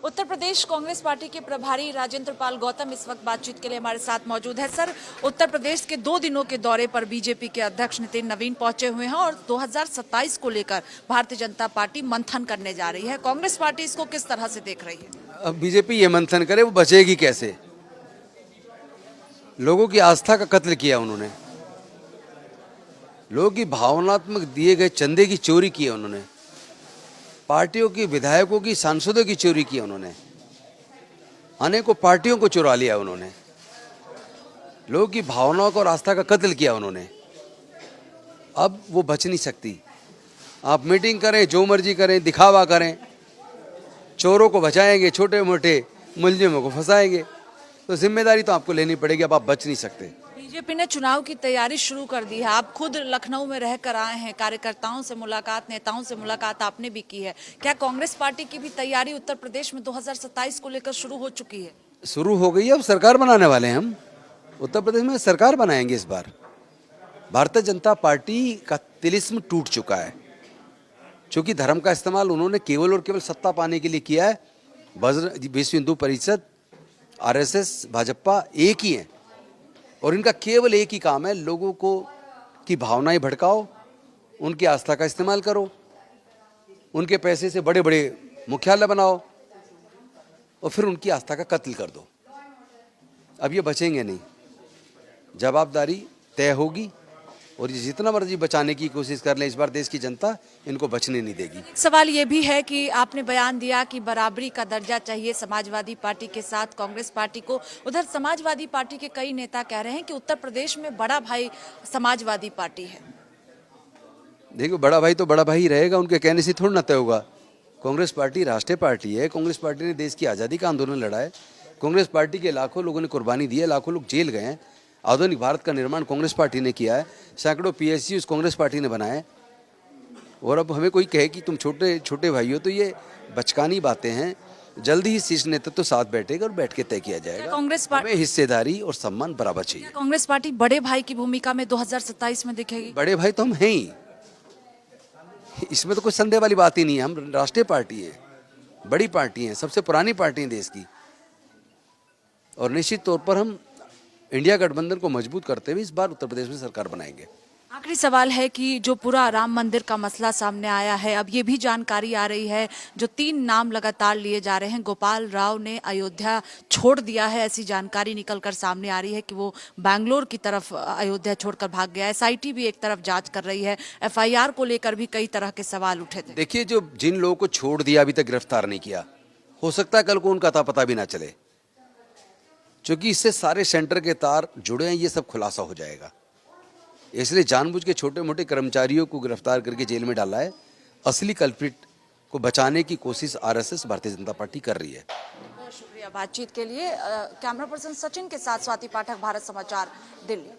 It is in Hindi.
उत्तर प्रदेश कांग्रेस पार्टी के प्रभारी राजेंद्र पाल गौतम इस वक्त बातचीत के लिए हमारे साथ मौजूद है। सर, उत्तर प्रदेश के 2 दिनों के दौरे पर बीजेपी के अध्यक्ष नितिन नवीन पहुंचे हुए हैं और 2027 को लेकर भारतीय जनता पार्टी मंथन करने जा रही है। कांग्रेस पार्टी इसको किस तरह से देख रही है? अब बीजेपी ये मंथन करे, वो बचेगी कैसे? लोगों की आस्था का कत्ल किया उन्होंने, लोगों की भावनात्मक दिए गए चंदे की चोरी की है उन्होंने, पार्टियों की विधायकों की सांसदों की चोरी की उन्होंने, अनेकों पार्टियों को चुरा लिया उन्होंने, लोगों की भावनाओं को और आस्था का कत्ल किया उन्होंने। अब वो बच नहीं सकती। आप मीटिंग करें, जो मर्जी करें, दिखावा करें, चोरों को बचाएंगे, छोटे मोटे मुलजिमों को फंसाएंगे, तो जिम्मेदारी तो आपको लेनी पड़ेगी। अब आप बच नहीं सकते। बीजेपी ने चुनाव की तैयारी शुरू कर दी है। आप खुद लखनऊ में रहकर आए हैं, कार्यकर्ताओं से मुलाकात, नेताओं से मुलाकात आपने भी की है। क्या कांग्रेस पार्टी की भी तैयारी उत्तर प्रदेश में 2027 को लेकर शुरू हो चुकी है? शुरू हो गई है। अब सरकार बनाने वाले हैं हम। उत्तर प्रदेश में सरकार बनाएंगे इस बार। भारतीय जनता पार्टी का तिलिस्म टूट चुका है, क्योंकि धर्म का इस्तेमाल उन्होंने केवल और केवल सत्ता पाने के लिए किया है। विश्व हिंदू परिषद, आरएसएस, भाजपा एक ही है और इनका केवल एक ही काम है, लोगों को की भावनाएं भड़काओ, उनकी आस्था का इस्तेमाल करो, उनके पैसे से बड़े बड़े मुख्यालय बनाओ और फिर उनकी आस्था का कत्ल कर दो। अब ये बचेंगे नहीं। जवाबदारी तय होगी और ये जितना मर्जी बचाने की कोशिश कर लें, इस बार देश की जनता इनको बचने नहीं देगी। सवाल ये भी है कि आपने बयान दिया कि बराबरी का दर्जा चाहिए समाजवादी पार्टी के साथ कांग्रेस पार्टी को। उधर समाजवादी पार्टी के कई नेता कह रहे हैं कि उत्तर प्रदेश में बड़ा भाई समाजवादी पार्टी है। देखो, बड़ा भाई तो बड़ा भाई ही रहेगा, उनके कहने से थोड़ा ना तय होगा। कांग्रेस पार्टी राष्ट्रीय पार्टी है। कांग्रेस पार्टी ने देश की आज़ादी का आंदोलन लड़ा है। कांग्रेस पार्टी के लाखों लोगों ने कुर्बानी दी है, लाखों लोग जेल गए हैं। आधुनिक भारत का निर्माण कांग्रेस पार्टी ने किया है। सैकड़ों पीएसयू कांग्रेस पार्टी ने बनाए। और अब हमें कोई कहे कि तुम छोटे छोटे भाई हो, तो ये बचकानी बातें हैं। जल्दी ही शीर्ष नेतृत्व तो साथ बैठेगा और बैठ के तय किया जाएगा। कांग्रेस हमें हिस्सेदारी और सम्मान बराबर चाहिए। कांग्रेस पार्टी बड़े भाई की भूमिका में 2027 में दिखेगी? बड़े भाई तो हम हैं ही, इसमें तो कोई संदेह वाली बात ही नहीं है। हम राष्ट्रीय पार्टी है, बड़ी पार्टी है, सबसे पुरानी पार्टी है देश की, और निश्चित तौर पर हम इंडिया गठबंधन को मजबूत करते हुए इस बार उत्तर प्रदेश में सरकार बनाएंगे। आखिरी सवाल है कि जो पूरा राम मंदिर का मसला सामने आया है, अब ये भी जानकारी आ रही है, जो 3 नाम लगातार लिए जा रहे हैं, गोपाल राव ने अयोध्या छोड़ दिया है, ऐसी जानकारी निकलकर सामने आ रही है कि वो बैंगलोर की तरफ अयोध्या छोड़कर भाग गया है। एसआईटी भी एक तरफ जांच कर रही है। एफआईआर को लेकर भी कई तरह के सवाल उठे थे। देखिए, जो जिन लोगों को छोड़ दिया, अभी तक गिरफ्तार नहीं किया, हो सकता है कल को उनका पता भी ना चले, क्योंकि इससे सारे सेंटर के तार जुड़े हैं, ये सब खुलासा हो जाएगा। इसलिए जानबूझ के छोटे मोटे कर्मचारियों को गिरफ्तार करके जेल में डाला है। असली कल्प्रिट को बचाने की कोशिश आरएसएस, भारतीय जनता पार्टी कर रही है। बहुत शुक्रिया बातचीत के लिए। कैमरा पर्सन सचिन के साथ स्वाति पाठक, भारत समाचार, दिल्ली।